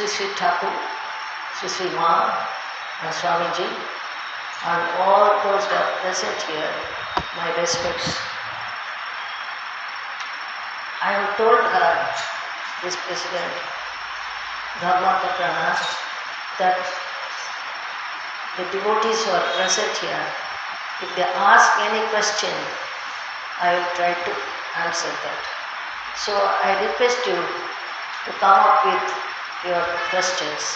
Sri Thakur, Sri Ma, and Swamiji, and all those who are present here, my respects. I have told her, this President Jnanadaprana, that the devotees who are present here, if they ask any question, I will try to answer that. So I request you to come up with your questions.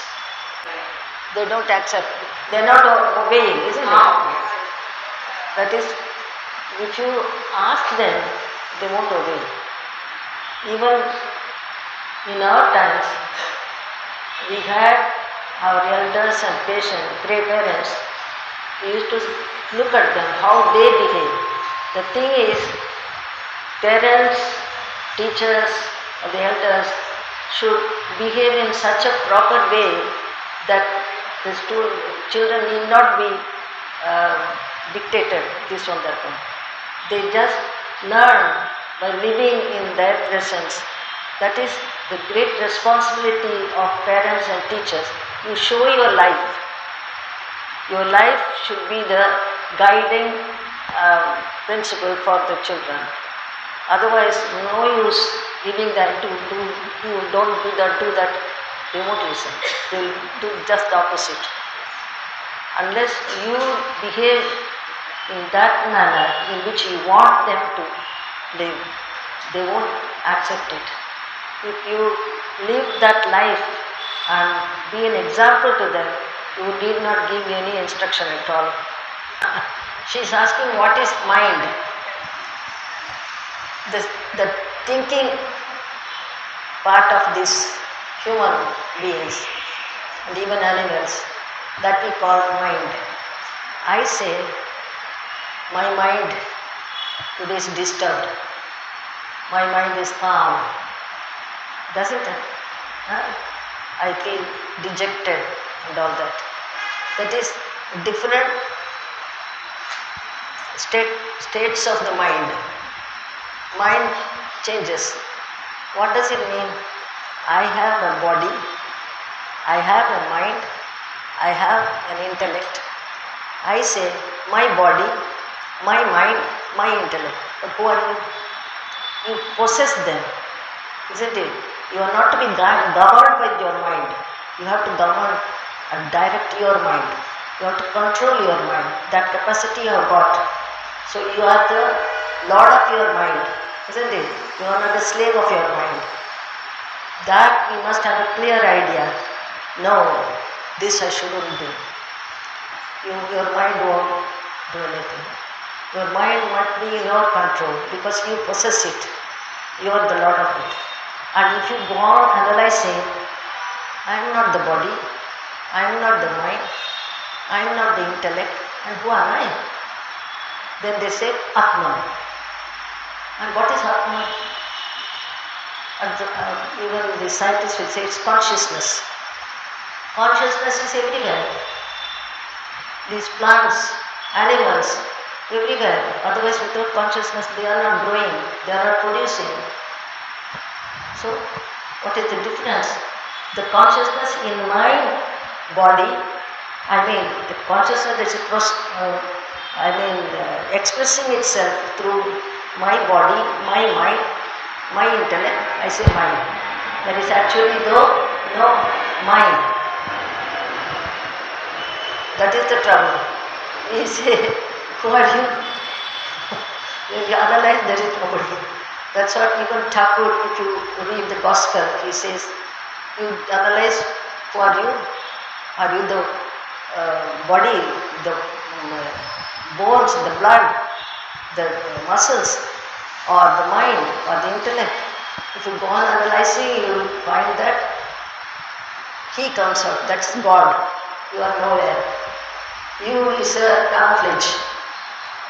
They don't accept. They are not obeying, isn't it? That is, if you ask them, they won't obey. Even in our times, we had our elders and parents. We used to look at them, how they behave. The thing is, parents, teachers, or the elders should behave in such a proper way that the children need not be dictated this one, that one. They just learn by living in their presence. That is the great responsibility of parents and teachers. You show your life. Your life should be the guiding principle for the children. Otherwise, no use giving them to don't do that, do that. They won't listen. They will do just the opposite. Unless you behave in that manner in which you want them to live, they won't accept it. If you live that life and be an example to them, you need not give any instruction at all. She is asking, what is mind? The thinking part of these human beings and even animals, that we call mind. I say, my mind today is disturbed. My mind is calm. Doesn't it? I feel dejected and all that. That is different states of the mind. Mind changes. What does it mean? I have a body, I have a mind, I have an intellect. I say, my body, my mind, my intellect. But who are you? You possess them, isn't it? You are not to be governed by your mind. You have to govern and direct your mind. You have to control your mind. That capacity you have got. So you are the lord of your mind, isn't it? You are not the slave of your mind. That you must have a clear idea. No, this I shouldn't do. Your mind won't do anything. Your mind must be in your control because you possess it. You are the lord of it. And if you go on analyzing, I am not the body, I am not the mind, I am not the intellect, and who am I? Then they say Atman. And what is Atman? Even the scientists will say it's consciousness. Consciousness is everywhere. These plants, animals, everywhere. Otherwise, without consciousness, they are not growing, they are not producing. So, what is the difference? The consciousness in my body, the consciousness that is expressing itself through my body, my mind, my intellect, I say mind. That is actually no mind. That is the trouble. We say, who are you? When you analyze, there is nobody. That's what even Thakur, if you read the Gospel, he says, you analyze, who are you? Are you the body, the bones, the blood, the muscles, or the mind, or the intellect? If you go on analyzing, you will find that he comes out, that's God. You are nowhere. You is a camouflage.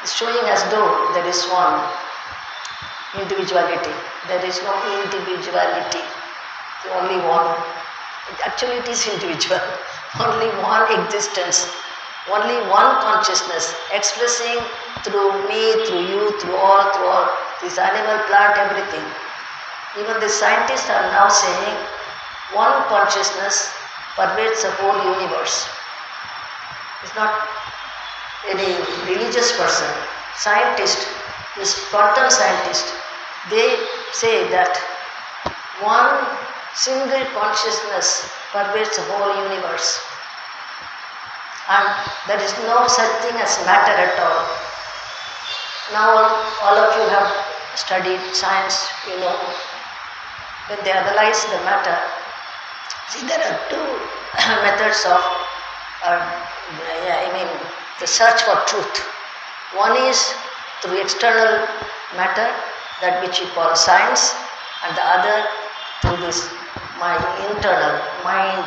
It's showing as though there is one individuality. There is no individuality. Only one. Actually it is individual. Only one existence. Only one consciousness expressing through me, through you, through all, this animal, plant, everything. Even the scientists are now saying one consciousness pervades the whole universe. It's not any religious person, scientist, this quantum scientist, they say that one single consciousness pervades the whole universe. And there is no such thing as matter at all. Now all of you have studied science, you know, when they analyze the matter, see there are two methods of, the search for truth. One is through external matter, that which you call science, and the other through this my internal mind,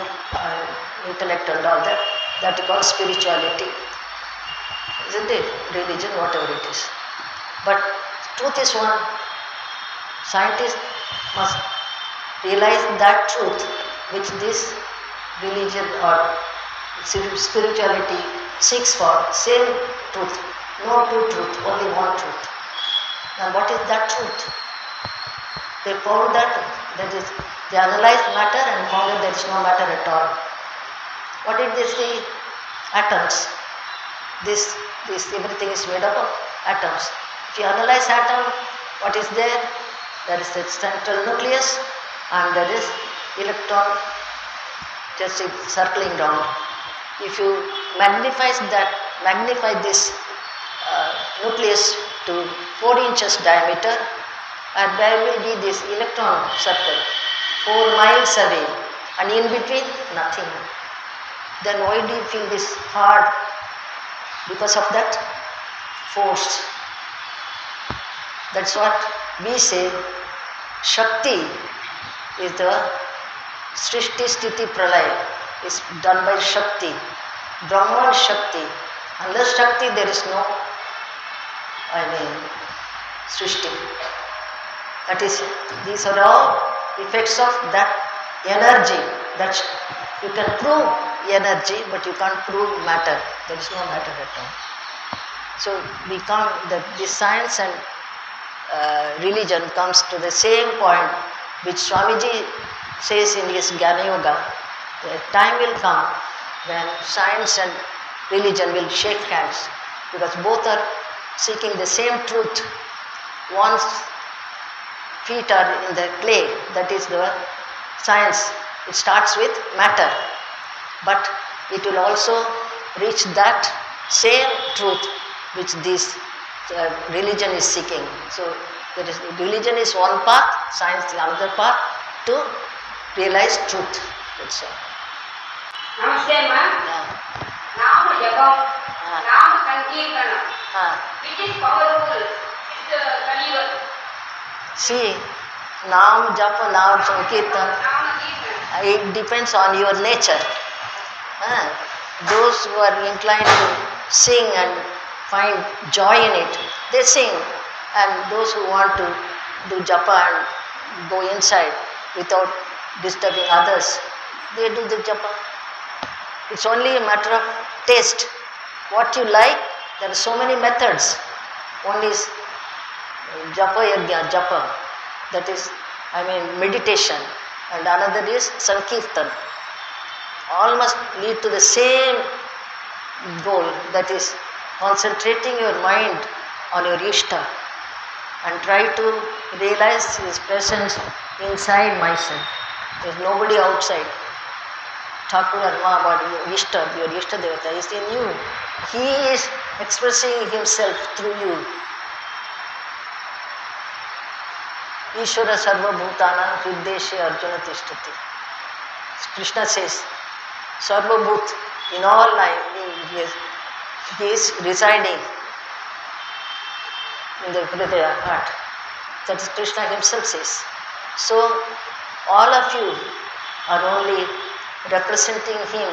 intellect and all that, that you call spirituality. Isn't it? Religion, whatever it is. But truth is one. Scientists must realize that truth which this religion or spirituality seeks for. Same truth. No two truth, only one truth. Now what is that truth? They found that is, they analyzed matter and found that there is no matter at all. What did they see? Atoms. This everything is made up of atoms. If you analyze atom, what is there? There is the central nucleus and there is electron just circling round. If you magnify this nucleus to 4 inches diameter, and there will be this electron circle 4 miles away, and in between nothing. Then why do you feel this hard? Because of that force. That's what we say. Shakti is the Srishti Sthiti Pralaya, is done by Shakti. Brahman Shakti. Unless Shakti there is no, Srishti. That is, these are all effects of that energy. That you can prove energy, but you can't prove matter. There is no matter at all. So we come, this science and religion comes to the same point which Swamiji says in his Jnana Yoga. The time will come when science and religion will shake hands, because both are seeking the same truth. One's feet are in the clay, that is the science. It starts with matter, but it will also reach that same truth which this religion is seeking. So religion is one path, science the another path to realize truth. That's all. Namaste, ma'am. Nama Jabam, Nama Sankirtana. It is powerful. It's Kaliva. See, Nam Japa, Nam Sankirtan, it depends on your nature. Those who are inclined to sing and find joy in it, they sing. And those who want to do japa and go inside without disturbing others, they do the japa. It's only a matter of taste. What you like, there are so many methods. One is japa yagya, japa, that is, meditation, and another is sankirtan. All must lead to the same goal, that is concentrating your mind on your Ishta and try to realize his presence inside myself. There is nobody outside. Thakur and Mahabharata, your Ishta Devata is in you. He is expressing himself through you. Ishvara Sarva Bhutana Hriddeshe Arjuna Tishtati. Krishna says, Sarva Bhut, in all life, he is residing in the Hridaya heart. That is Krishna himself says. So, all of you are only representing him,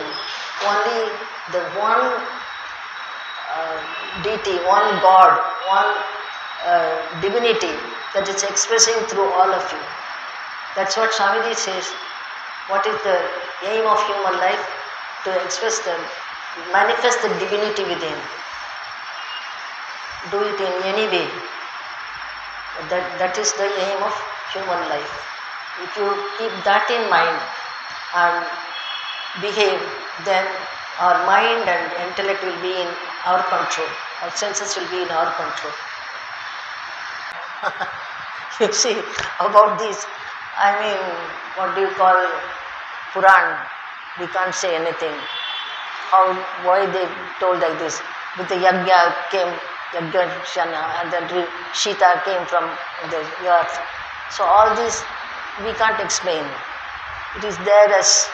only the one deity, one God, one divinity that is expressing through all of you. That's what Swamiji says. What is the aim of human life? To express them, manifest the divinity within. Do it in any way. That is the aim of human life. If you keep that in mind, and behave, then our mind and intellect will be in our control. Our senses will be in our control. You see, about this, I mean, what do you call Puran? We can't say anything. Why they told like this? With the Yagya came, Yagya and then Shita came from the earth. So all this we can't explain. It is there as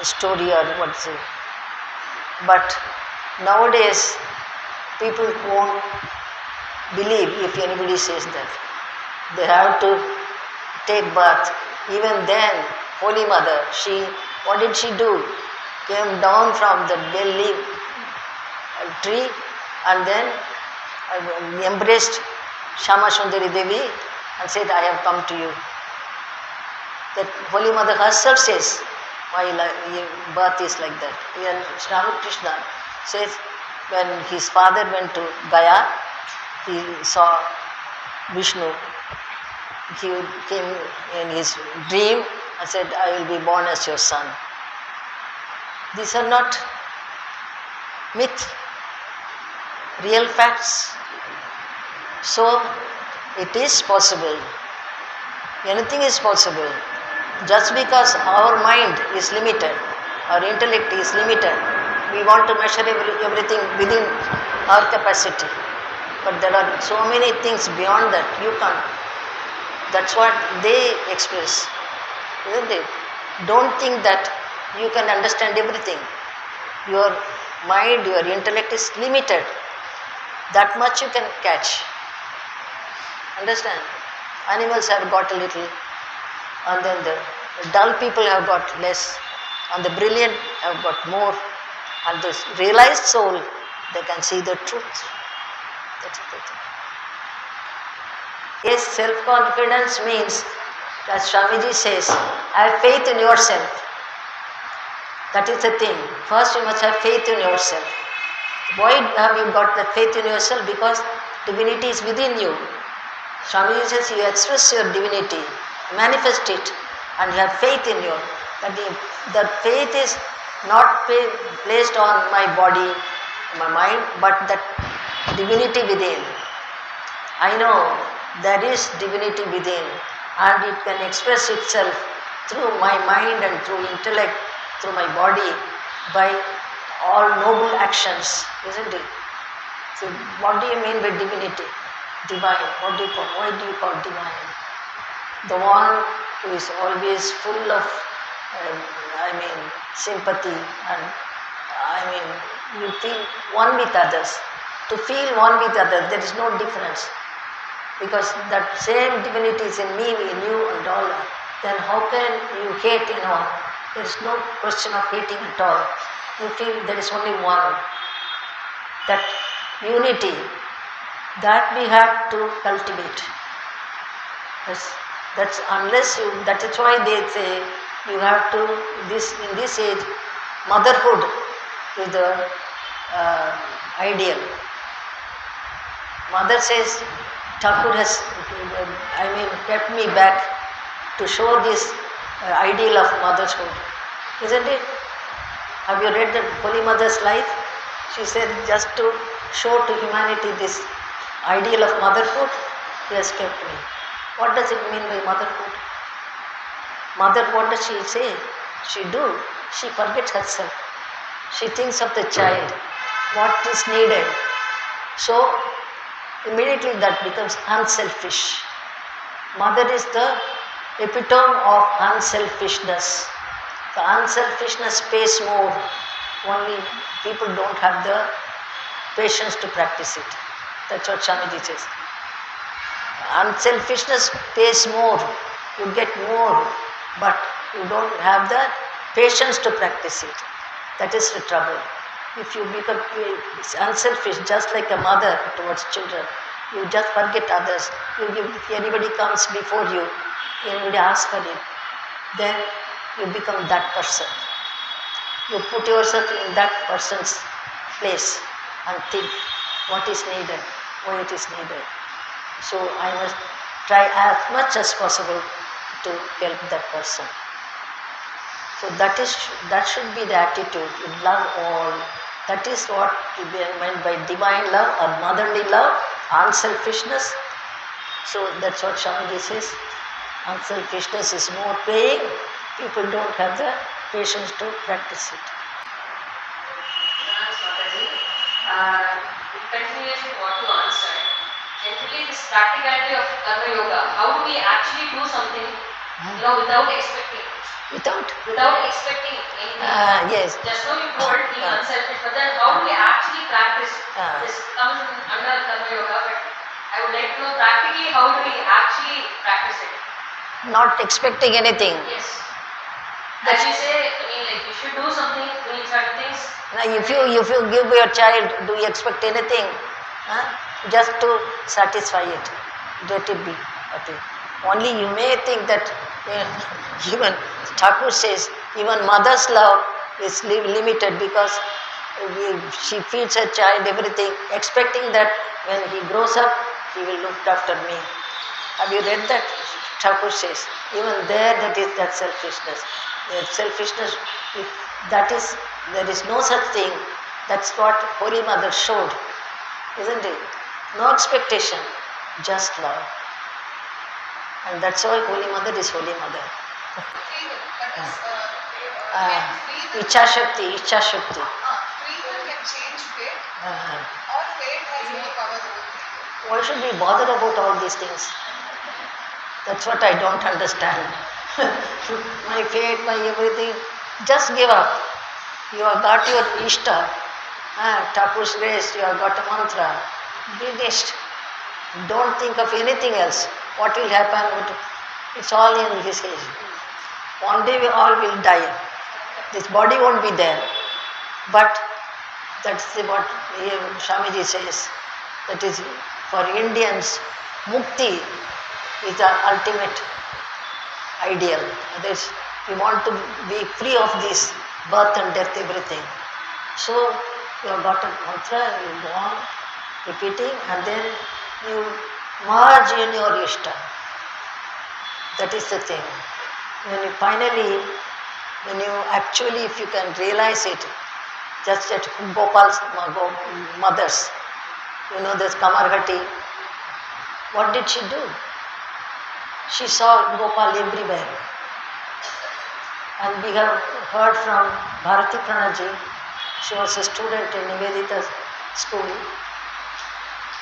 a story or what say. But nowadays, people won't believe if anybody says that. They have to take bath. Even then, Holy Mother, what did she do? Came down from the belly tree and then embraced Shama Sundari Devi and said, I have come to you. That Holy Mother herself says, why birth is like that. And Sri Ramakrishna says, when his father went to Gaya, he saw Vishnu. He came in his dream and said, I will be born as your son. These are not myth, real facts. So, it is possible. Anything is possible. Just because our mind is limited, our intellect is limited, we want to measure everything within our capacity. But there are so many things beyond that, you can't. That's what they express, isn't it? Don't think that you can understand everything. Your mind, your intellect is limited. That much you can catch. Understand? Animals have got a little, and then the dull people have got less, and the brilliant have got more, and the realized soul, they can see the truth. That's the thing. Yes, self-confidence means, as Swamiji says, have faith in yourself. That is the thing. First you must have faith in yourself. Why have you got that faith in yourself? Because divinity is within you. Swamiji says you express your divinity, manifest it, and you have faith in you. That faith is not placed on my body, my mind, but that divinity within. I know there is divinity within, and it can express itself through my mind and through intellect, through my body, by all noble actions, isn't it? So what do you mean by divinity? Divine. Why do you call divine? The one who is always full of, sympathy, and you feel one with others. To feel one with others, there is no difference. Because that same divinity is in me, in you, and all. Then how can you hate in all? There is no question of hating at all. You feel there is only one. That unity, that we have to cultivate. That's unless you. That is why they say you have to. In this age, motherhood is the ideal. Mother says, Thakur has, kept me back to show this ideal of motherhood, isn't it? Have you read the Holy Mother's life? She said, just to show to humanity this ideal of motherhood, he has kept me. What does it mean by motherhood? Mother, what does she say? She forgets herself. She thinks of the child, what is needed. So, immediately that becomes unselfish. Mother is the epitome of unselfishness. The unselfishness pays more. Only people don't have the patience to practice it. That's what Swamiji says. Unselfishness pays more. You get more, but you don't have the patience to practice it. That is the trouble. If you become unselfish, just like a mother towards children, you just forget others. If anybody comes before you, anybody asks for it, then you become that person. You put yourself in that person's place and think what is needed, why it is needed. So I must try as much as possible to help that person. So that should be the attitude. You love all. That is what is meant by divine love or motherly love, unselfishness. So that's what Swamiji says. Unselfishness is more paying. People don't have the patience to practice it. Thanks, Mataji. It continues with what you answered. Generally, this practicality of Karma Yoga, how do we actually do something, without expecting? Without expecting anything. Yes. Just now you told being unselfish, but then how do we actually practice? This comes under Karma Yoga, but I would like to know practically how do we actually practice it? Not expecting anything. Yes. As you say, you should do something, doing certain things. Now, if you give your child, do you expect anything? Just to satisfy it. Let it be. Okay. Only you may think that even Thakur says, even mother's love is limited because she feeds her child everything, expecting that when he grows up, he will look after me. Have you read that? Thakur says, even there that is that selfishness. Selfishness, there is no such thing. That's what Holy Mother showed, isn't it? No expectation, just love. And that's why Holy Mother is Holy Mother. Icha Shakti. Free will can change fate, or fate has no power over free will. Why should we bother about all these things? That's what I don't understand. My fate, my everything, just give up. You have got your Ishta, Thakur's grace, you have got a mantra, finished. Don't think of anything else. What will happen? It's all in His hands. One day we all will die. This body won't be there. But that's what Swamiji says. That is, for Indians, mukti is the ultimate ideal. That is, we want to be free of this birth and death, everything. So, you have got a mantra, you go on repeating, and then you merge in your Ishta. That is the thing. When you finally, if you can realize it, just at Gopal's mothers, this Kamarghati, what did she do? She saw Gopal everywhere. And we have heard from Bharati Pranaji, she was a student in Nivedita's school.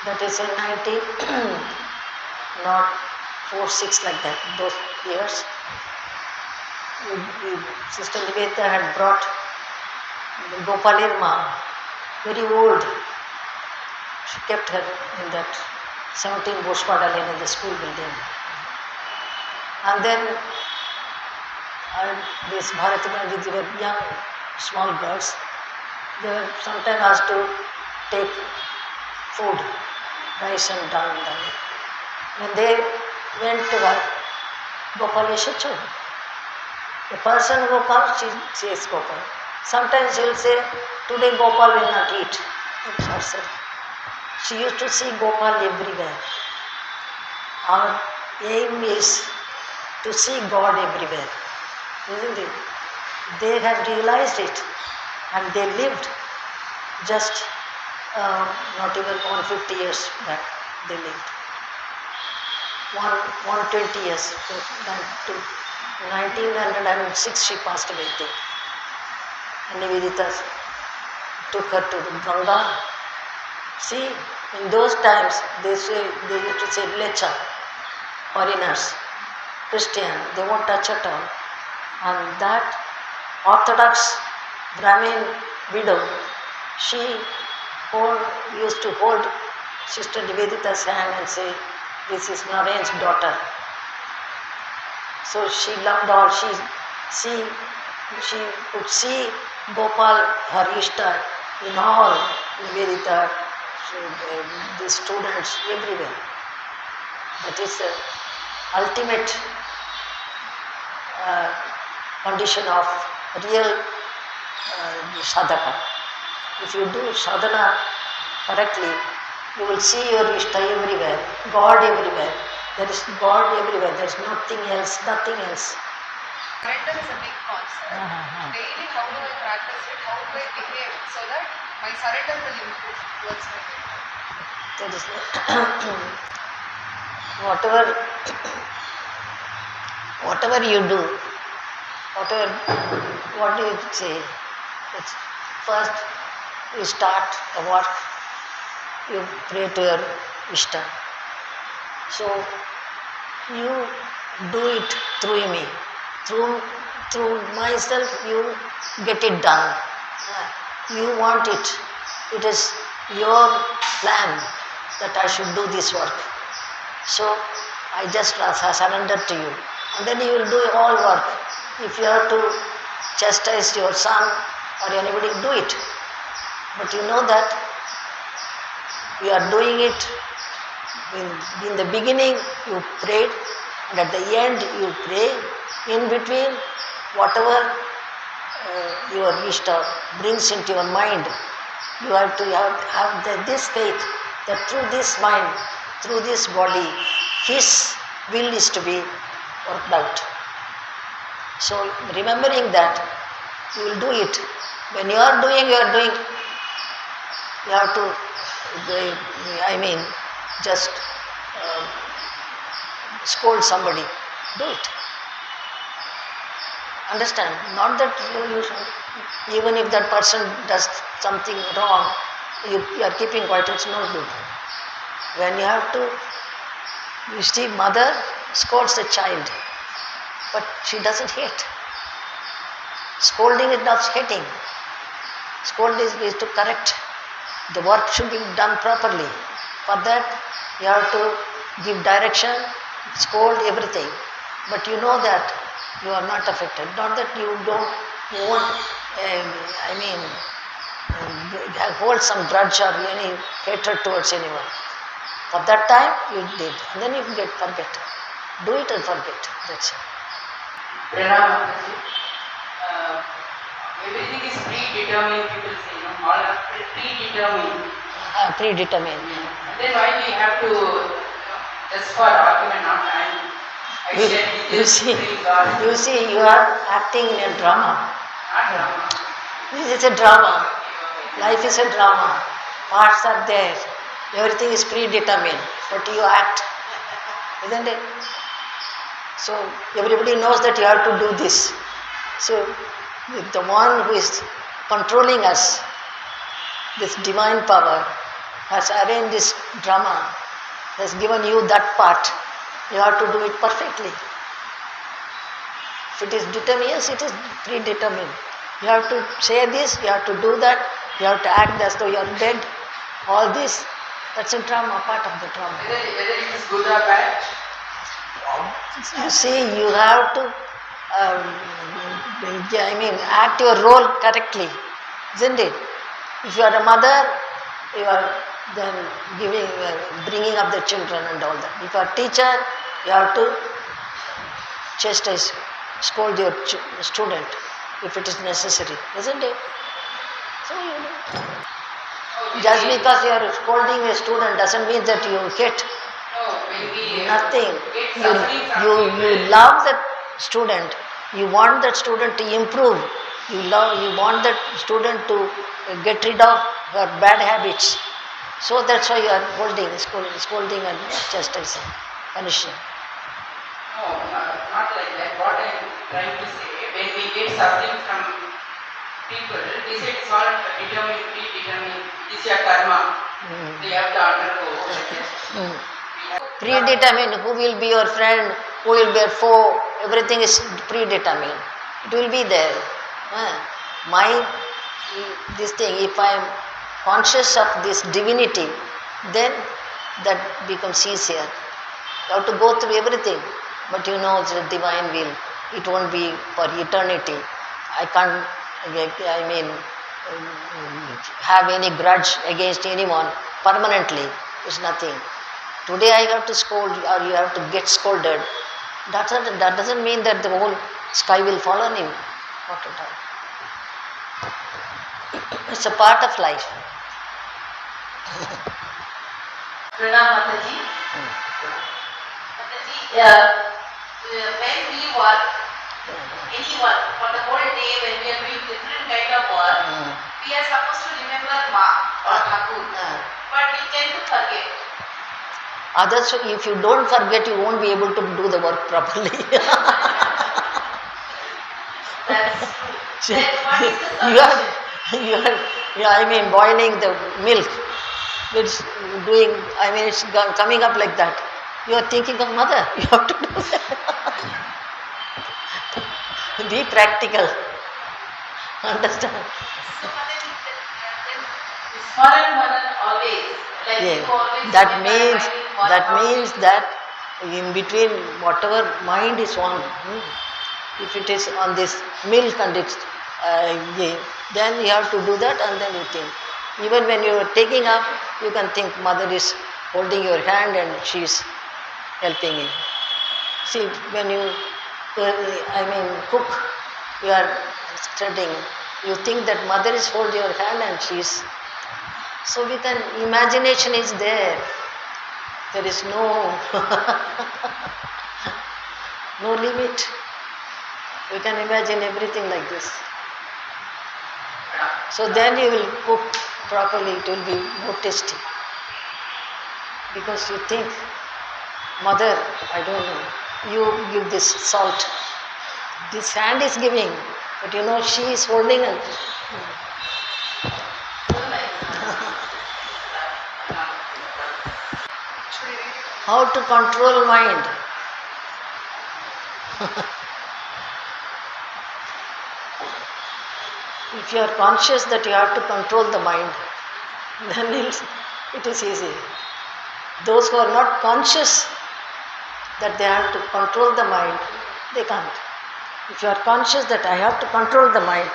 That is in 1946 like that, those years. Sister Nivedita had brought Gopal Irma, very old. She kept her in that 17 Boshpada Lane in the school building. And then this Bharati Pranaji, they were young, small girls. They were sometimes asked to take food, rice and dal. When they went to her, Gopal Yeshachu. The person who comes, she says Gopal. Sometimes she will say, today Gopal will not eat. That's herself. She used to see Gopal everywhere. Our aim is to see God everywhere, isn't it? They have realized it and they lived just not even 150 years back. They lived 120 years. To 1906 she passed away. And Nivedita took her to the Ganga. See, in those times they used to say lecha, foreigners, Christian, they won't touch at all. And that Orthodox Brahmin widow, she used to hold Sister Nivedita's hand and say, this is Narayan's daughter. So she loved all. She could see Gopal, her Ishta, in all Nivedita, the students, everywhere. That is the ultimate condition of real sadhaka. If you do sadhana correctly, you will see your Ishta everywhere, God everywhere. There is God everywhere, there is nothing else, nothing else. Surrender is a big concept. Daily, how do I practice it? How do I behave so that my surrender will improve towards my behavior? That is whatever whatever you do, what do you say? It's first you start the work, you pray to your Ishta. So you do it through me. Through myself you get it done. You want it. It is your plan that I should do this work. So I just surrender to you. And then you will do all work. If you have to chastise your son or anybody, do it. But you know that you are doing it. In the beginning you prayed, and at the end you pray. In between, whatever your Ishta brings into your mind, you have to have this faith that through this mind, through this body, his will is to be worked out. So remembering that, you will do it. When you are doing, you have to, just scold somebody. Do it. Understand? Not that you should, even if that person does something wrong, you are keeping quiet, it's no good. When you have to, you see, mother scolds the child, but she doesn't hate. Scolding is not hating. Scolding is to correct. The work should be done properly. For that, you have to give direction, scold everything. But you know that you are not affected. Not that you won't hold some grudge or any hatred towards anyone. For that time, you did. And then you forget. Do it and forget. That's it. Mataji, everything is predetermined, people say, all are predetermined. Predetermined. And then why we have to, just for argument, not time. You see, you are acting in a drama. Not drama. This is a drama. Life is a drama. Parts are there. Everything is predetermined. But you act. Isn't it? So everybody knows that you have to do this. So the one who is controlling us, this divine power, has arranged this drama, has given you that part. You have to do it perfectly. If it is determined, yes, it is predetermined. You have to say this, you have to do that, you have to act as though you are dead. All this, that's a drama, part of the drama. Whether it is good or bad? You see, you have to act your role correctly, isn't it? If you are a mother, you are then bringing up the children and all that. If you are a teacher, you have to chastise, scold your student if it is necessary, isn't it? So you know. Just because you are scolding a student doesn't mean that you hate. Nothing. You love that student. You want that student to improve. You want that student to get rid of her bad habits. So that's why you are scolding and chastising, punishing. No, not like that. What I am trying to say, when we get suffering from people, they say it's all predetermined. This is your karma. They have to undergo. Predetermined. Who will be your friend? Who will be your foe? Everything is predetermined. It will be there. This thing, if I am conscious of this divinity, then that becomes easier. You have to go through everything, but you know it's a divine will. It won't be for eternity. I can't, have any grudge against anyone permanently. It's nothing. Today I have to scold or you have to get scolded. That doesn't mean that the whole sky will fall on you. Not at all. It's a part of life. Mataji. Mataji, when we work, any work for the whole day when we are doing different kind of work, we are supposed to remember Ma or Thakur, but we tend to forget. Others, if you don't forget, you won't be able to do the work properly. That's true. Then what is the you are, solution? I mean, boiling the milk. It's doing, I mean, it's coming up like that. You are thinking of mother. You have to do that. Be practical. Understand? So then Smaran Manan always, like Yeah. you always That remember means one that how means you- that in between whatever mind is on, if it is on this milk and it's yeah, then you have to do that and then you think. Even when you are taking up, you can think mother is holding your hand and she is helping you. See, when you, cook, you are studying, you think that mother is holding your hand and she is. So we can, imagination is there. There is no, no limit. We can imagine everything like this. So then you will cook properly, it will be more tasty. Because you think, mother, I don't know, you give this salt. This hand is giving, but you know she is holding and Actually, really. how to control mind. If you are conscious that you have to control the mind, then it is easy. Those who are not conscious that they have to control the mind, they can't. If you are conscious that I have to control the mind,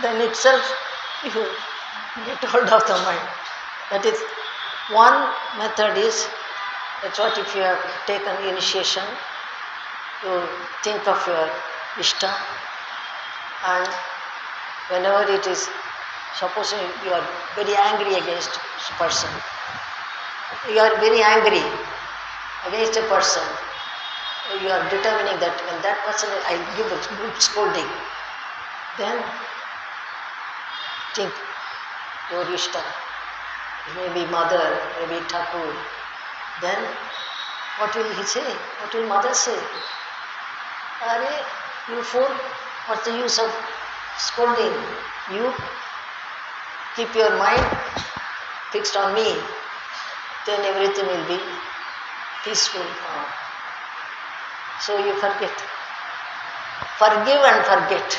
then itself you get hold of the mind. That is, one method is, that's what if you have taken initiation, you think of your Ishta and whenever it is, supposing you are very angry against a person, you are very angry against a person, you are determining that when that person, I give a good scolding, then think your Ishta, maybe mother, maybe Thakur, then what will he say? What will mother say? Are you fool? What's the use of scolding? You keep your mind fixed on me, then everything will be peaceful. So you forget. Forgive and forget.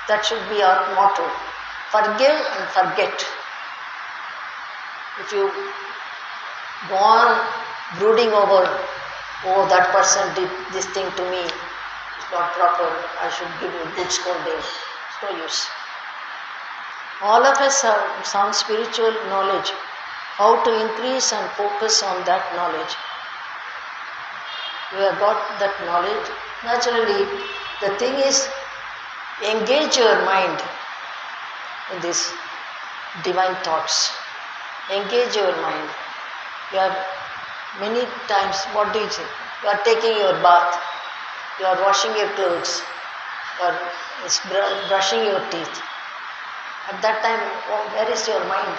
That should be our motto. Forgive and forget. If you go on brooding over, oh, that person did this thing to me, it's not proper, I should give you good scolding. It's no use. All of us have some spiritual knowledge, how to increase and focus on that knowledge. We have got that knowledge. Naturally, the thing is, engage your mind in these divine thoughts. Engage your mind. You have many times, what do you say? You are taking your bath, you are washing your clothes, you are brushing your teeth. At that time, where is your mind?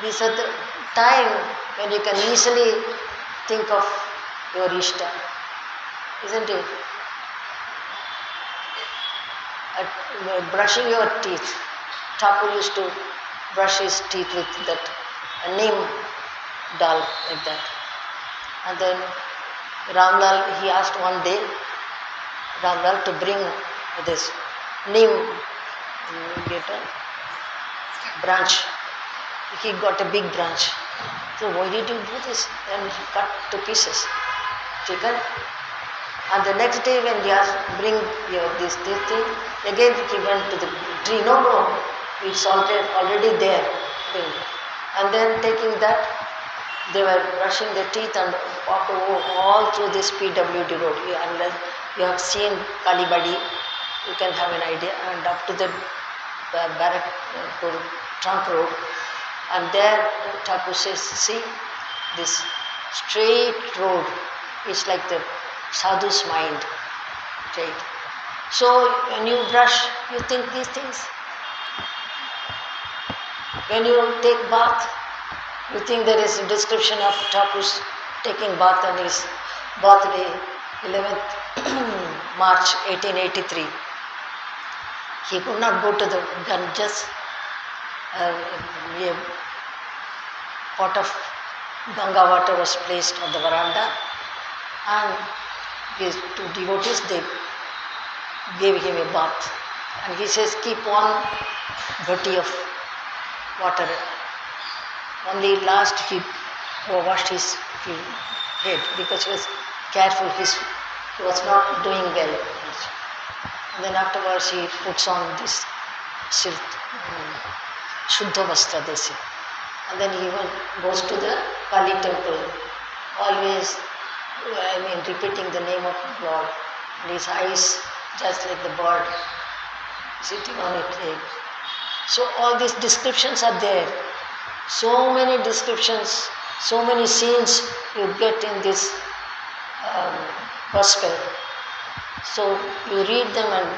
These are the time when you can easily think of your Ishta, isn't it? Brushing your teeth. Thakur used to brush his teeth with that neem dal like that. And then Ramlal, he asked one day Ramlal to bring this neem branch. He got a big branch. So why did you do this? And he cut to pieces. Chicken. And the next day when he asked, bring this thing, again he went to the tree. No, it's already there. And then taking that, they were brushing their teeth and walked all through this PWD road. Unless you have seen Kalibadi, you can have an idea. And up to the barrack trunk road. And there Thakur says, see, this straight road is like the sadhu's mind. Right? So when you brush, you think these things. When you take bath, you think there is a description of Thakur's taking bath on his birthday, 11th March 1883. He could not go to the Ganges. A pot of Ganga water was placed on the veranda, and his two devotees, they gave him a bath. And he says, keep one bhatti of water. Only last he washed his head because he was careful, he was not doing well. And then afterwards he puts on this silk, Shuddha Vastra, they say. And then he goes to the Kali temple, always, repeating the name of Lord. And his eyes, just like the bird, sitting on a tree. So all these descriptions are there. So many descriptions, so many scenes you get in this gospel. So you read them and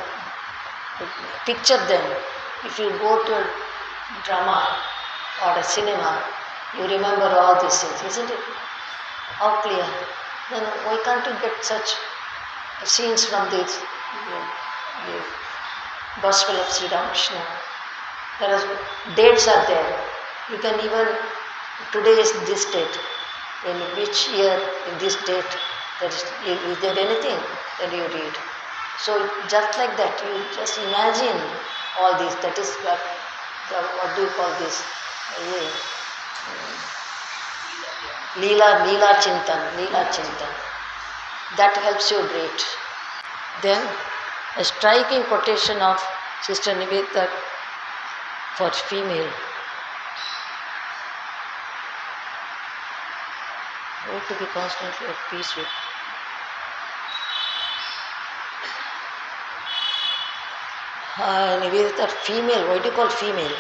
picture them. If you go to a drama or a cinema, you remember all these things, isn't it? How clear? Then why can't you get such scenes from this the Gospel of Sri Ramakrishna? There are dates are there. You can even, today is this date. In which year, in this date, is there anything that you read? So just like that, you just imagine all this. That is what do you call this? Leela Chintan. That helps you great. Then a striking quotation of Sister Nivedita for female. How to be constantly at peace with. Nivedita, female, why do you call female?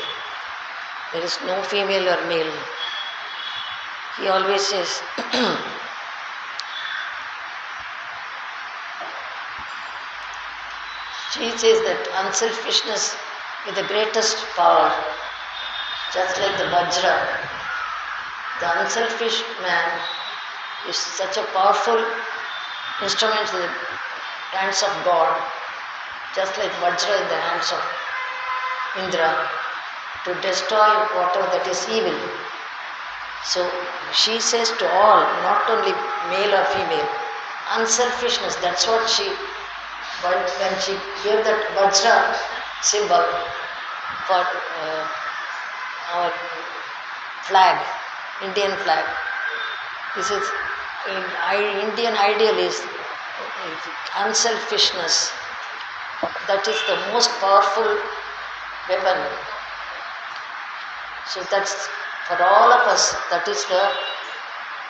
There is no female or male. He always says, she says that unselfishness is the greatest power, just like the Vajra. The unselfish man is such a powerful instrument in the hands of God, just like Vajra in the hands of Indra, to destroy whatever that is evil. So she says to all, not only male or female, unselfishness, that's what she, when she gave that Vajra symbol for our flag, Indian flag. This is, Indian ideal is unselfishness. That is the most powerful weapon. So that's for all of us, that is the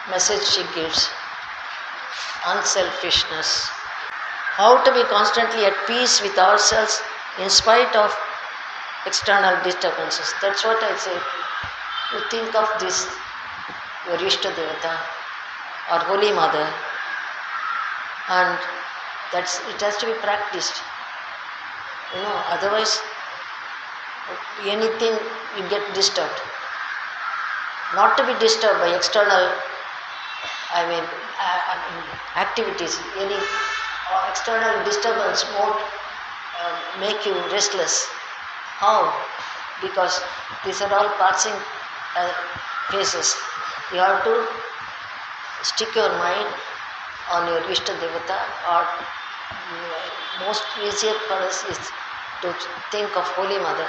message she gives. Unselfishness. How to be constantly at peace with ourselves in spite of external disturbances. That's what I say. You think of this, your Ishta Devata or Holy Mother, and it has to be practiced. Otherwise anything you get disturbed. Not to be disturbed by external, activities. Any external disturbance won't make you restless. How? Because these are all passing phases. You have to stick your mind on your Ishta Devata, or most easier for us is to think of Holy Mother.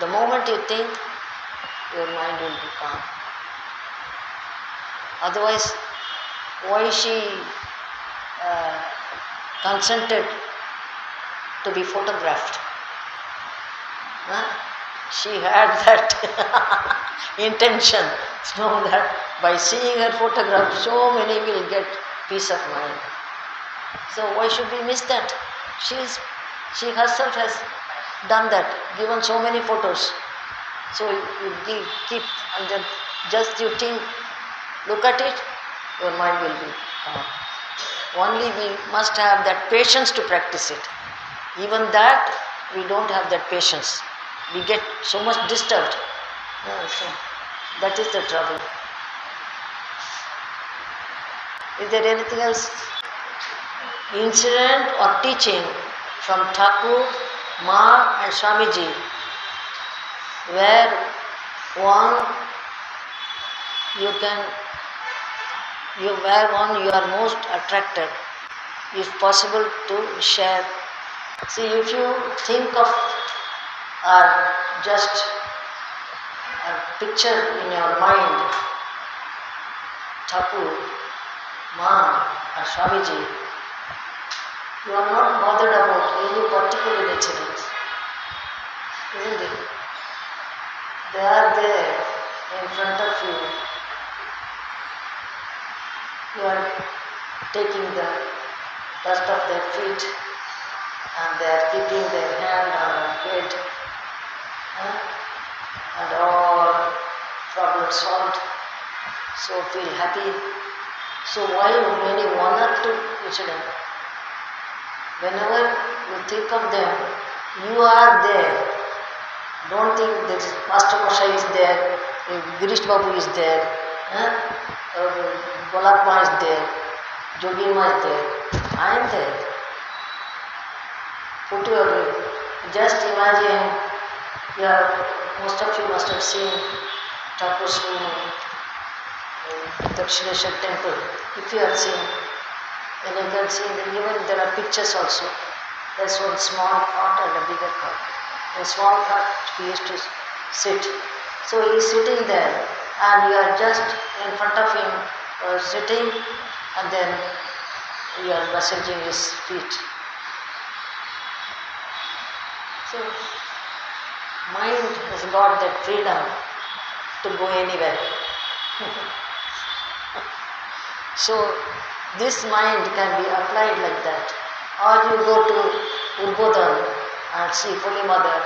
The moment you think, your mind will be calm. Otherwise, why she consented to be photographed? She had that intention, so that by seeing her photograph, so many will get peace of mind. So why should we miss that? She herself has done that, given so many photos. So you keep, and then just you think, look at it, your mind will be calm. Only we must have that patience to practice it. Even that, we don't have that patience. We get so much disturbed. So that is the trouble. Is there anything else? Incident or teaching from Thakur, Ma and Swamiji, where one you are most attracted, if possible to share. See, if you think of just a picture in your mind, Thakur, Ma or Swamiji, you are not bothered about any particular incident, isn't it? They are there in front of you. You are taking the dust of their feet and they are keeping their hand on your head, and all problems solved. So feel happy. So why only one or two incidents? Whenever you think of them, you are there. Don't think that Master Moshe is there, Girish Babu is there, Golatma is there, Jogima is there. I am there. Put just imagine, most of you must have seen Thakur's room in Dakshineshwar temple. If you have seen, then you can see that even there are pictures also. There's one small cot and a bigger cot. In small cot he used to sit. So he is sitting there and you are just in front of him sitting, and then you are massaging his feet. So mind has got that freedom to go anywhere. So this mind can be applied like that. Or you go to Urbodhan and see Holy Mother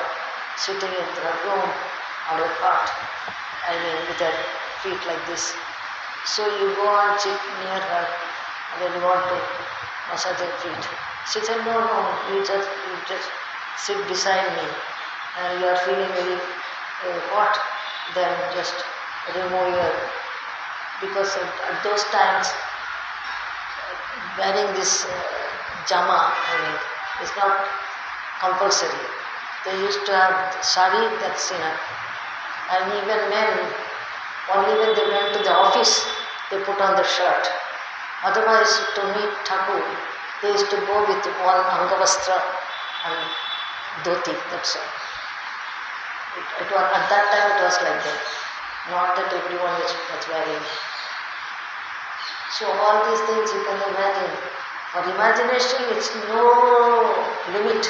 sitting in her room on her cot, with her feet like this. So you go and sit near her and then you want to massage her feet. She said, no, you just sit beside me and you are feeling very hot, then just remove your, because at those times wearing this jama, is not compulsory. They used to have sari, that's enough. And even men, only when they went to the office, they put on the shirt. Otherwise, to meet Thakur, they used to go with one angavastra and dhoti, that's all. It was, at that time it was like that. Not that everyone was wearing. So all these things you can imagine. For imagination, it's no limit.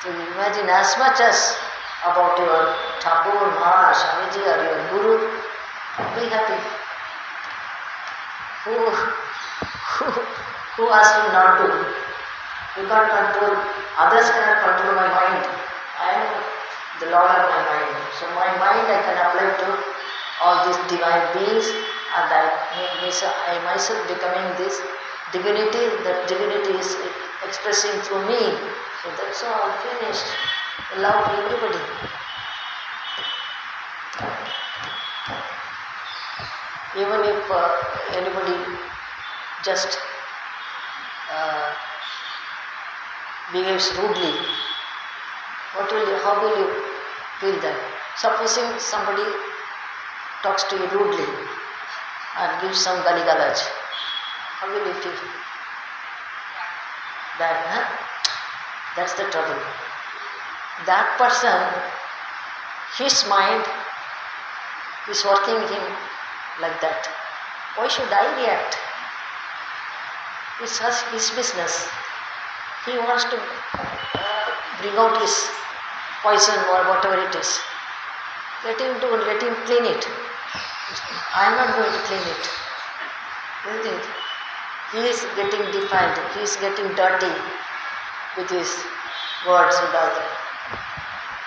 So you imagine as much as about your Thakur, Ma, Swamiji or your Guru, be happy. Who asked you not to? You can't control, others cannot control my mind. I am the Lord of my mind. So my mind I can apply to all these divine beings, and I myself becoming this divinity, that divinity is expressing through me. So that's all finished. Love everybody. Even if anybody just behaves rudely, how will you feel that? Supposing somebody talks to you rudely and gives some galigalaj, how will you feel? That's the trouble. That person, his mind is working him like that. Why should I react? It's his business. He wants to bring out his poison or whatever it is. Let him do, let him clean it. I am not going to clean it. Isn't it? He is getting defiled, he is getting dirty with his words and all that.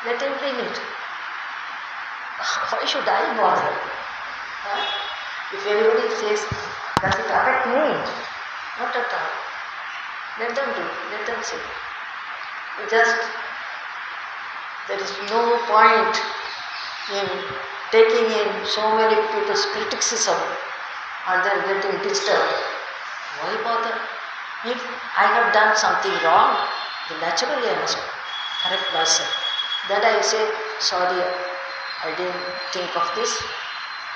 Let him clean it. Why should I bother? If anybody says, Does it affect me? Not at all. Let them do, let them see. Just, there is no point in taking in so many people's criticism and then getting disturbed. Why bother? If I have done something wrong, then naturally I must correct myself. Then I say, sorry, I didn't think of this,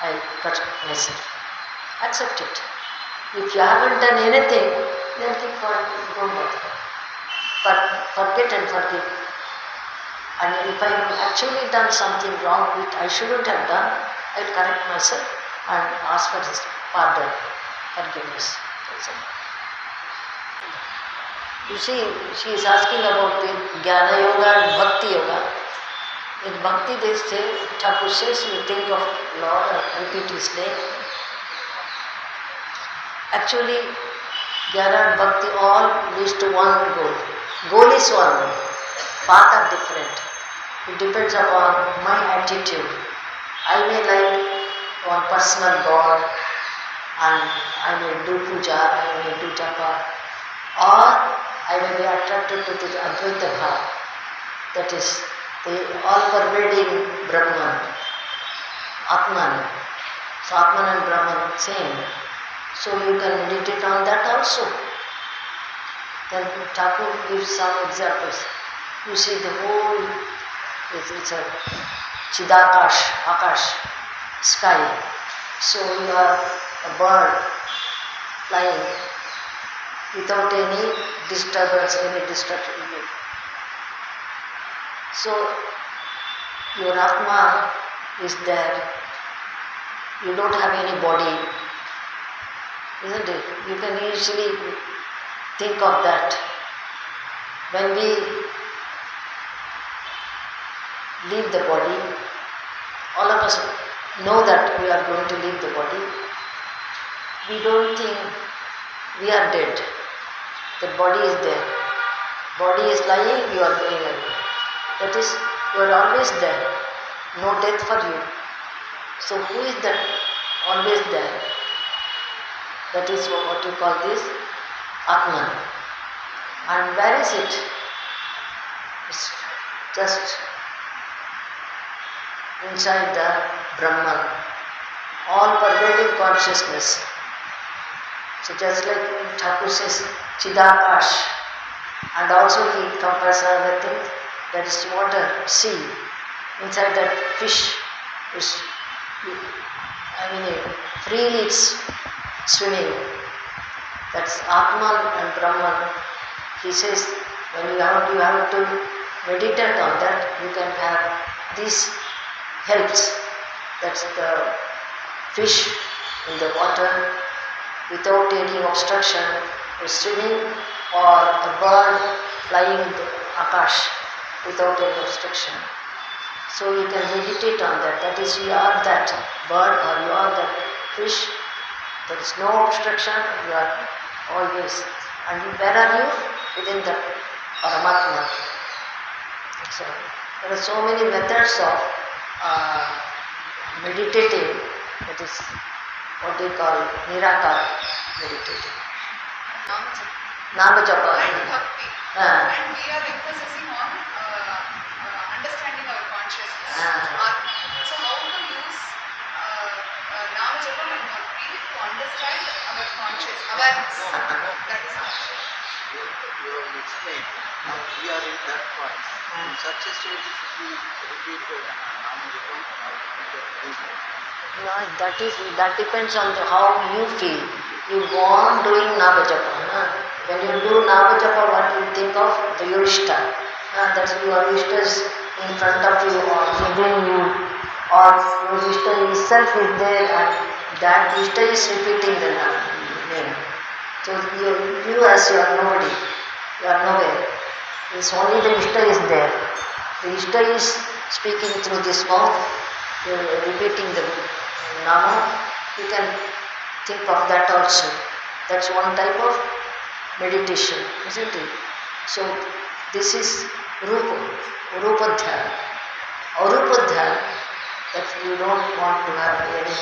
I correct myself. Accept it. If you haven't done anything, then keep quiet, don't bother. But forget and forgive. And if I have actually done something wrong which I shouldn't have done, I'll correct myself and ask for his pardon, forgiveness. That's all. You see, she is asking about the Jnana Yoga and Bhakti Yoga. In Bhakti they say, Thakur says, you think of Lord and repeat his name. Actually, Jnana and Bhakti all leads to one goal. Goal is one, path are different. It depends upon my attitude. I may like one personal God and I may do puja, I may do japa, or I may be attracted to the Advaita Bhava, that is the all-pervading Brahman, Atman. So Atman and Brahman same. So you can meditate on that also. Then Thakur gives some examples. You see the whole, it's a Chidakash, Akash, sky. So you are a bird flying without any disturbance, any distraction. So your Atma is there. You don't have any body, isn't it? You can easily think of that. When we leave the body, all of us know that we are going to leave the body. We don't think we are dead. The body is there. Body is lying, you are going away. That is, you are always there. No death for you. So who is that always there? That is what you call this Atman. And where is it? It's just inside the Brahman, all pervading consciousness. So just like Thakur says, Chidakash, and also he compares another thing, that is water, sea. Inside that fish is, freely it's swimming. That's Atman and Brahman. He says, when you have to meditate on that, you can have these helps. That's the fish in the water without any obstruction is swimming, or the bird flying in the akash without any obstruction. So you can meditate on that. That is, you are that bird or you are that fish. There is no obstruction, you are always. And where are you? Within the Paramatma. So, there are so many methods of meditating, that is what they call Nirakara meditating. Nama Japa. And Bhakti. And we are emphasizing on understanding our consciousness. So how to use Nama Japa and Bhakti to understand our awareness. That is all. You have explained. Now we are in that point. In such a stage, if we repeat Nama Japa, No, that depends on how you feel. You go on doing Nama Japa. When you do Nama Japa, what you think of? The Yurishta. That's your Yurishta is in front of you or within you, or your Yurishta itself is there and that Yurishta is repeating the name. So you as you are nobody, you are nowhere. It's only the Yurishta is there. The Yurishta is speaking through this mouth, repeating the Nama. You can think of that also. That's one type of meditation, isn't it? So this is Rupa Dhyana. Arupa Dhyana, that you don't want to have any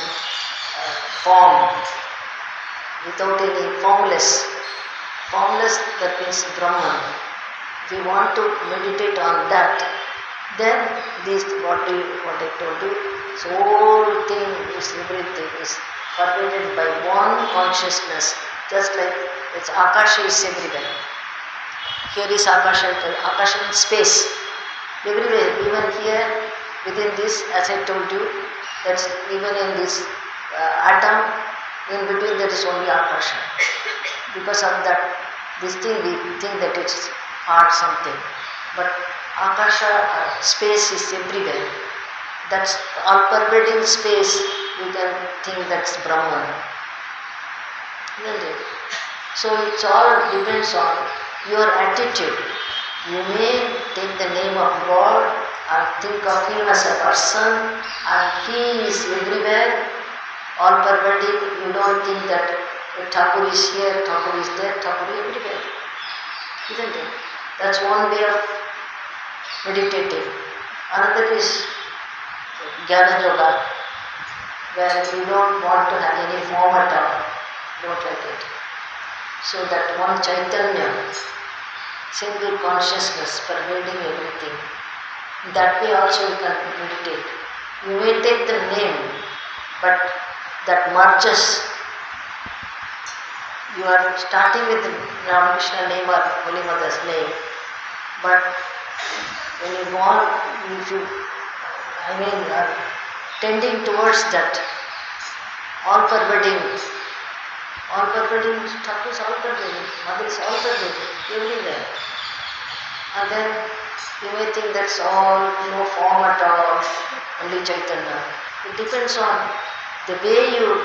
form. without any formless. Formless, that means Brahman. If you want to meditate on that, then this what I told you, this whole thing is everything is pervaded by one consciousness, just like it's Akasha is everywhere. Here is Akasha, Akasha in space, everywhere, even here within this, as I told you, that's even in this atom, in between there is only Akasha. Because of that, this thing we think that it's hard something, but Akasha, space is everywhere. That's all-pervading space. You can think that's Brahman, isn't it? So it's all depends on your attitude. You may take the name of God and think of Him as a person, and He is everywhere, all-pervading. You don't think that Thakur is here, Thakur is there, Thakur is everywhere, isn't it? That's one way of meditating. Another is Jnana Yoga, where you don't want to have any form at all, don't like it. So that one Chaitanya, single consciousness pervading everything. That way also you can meditate. You may take the name, but that merges. You are starting with the Ramakrishna name or Holy Mother's name, but when you go on, if you, are tending towards that all-pervading, Thakur is all-pervading, Mother is all-pervading, everywhere. And then you may think that's all, no form at all, only Chaitanya. It depends on the way your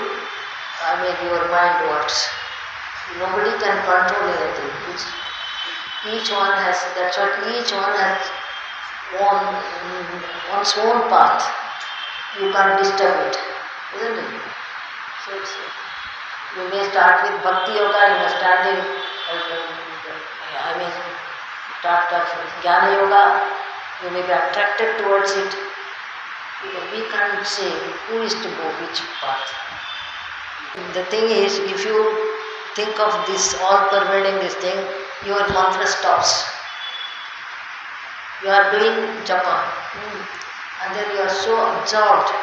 mind works. Nobody can control anything. Each one has, that's what each one has one's own path. You can't disturb it, isn't it? So you may start with Bhakti Yoga, you may start in, start Jnana Yoga, you may be attracted towards it. We can't say who is to go which path. The thing is, if you think of this all-pervading this thing, your mantra stops. You are doing japa, and then you are so absorbed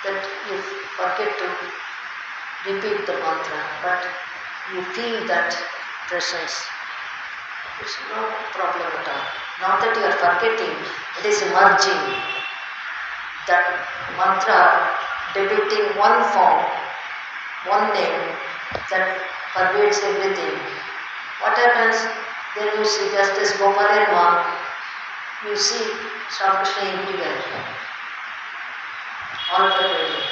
that you forget to repeat the mantra, but you feel that presence. It's no problem at all. Not that you are forgetting, it is merging. That mantra depicting one form, one name, that pervades everything. What happens? Then you see, just as Gopal and Mom, you see Sri Krishna everywhere, all pervading.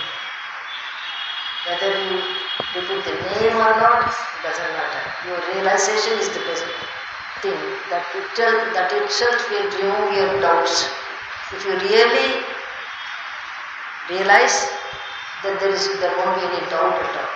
Whether you repeat the name or not, it doesn't matter. Your realization is the best thing. That itself will remove your doubts. If you really realize that there won't be any doubt at all.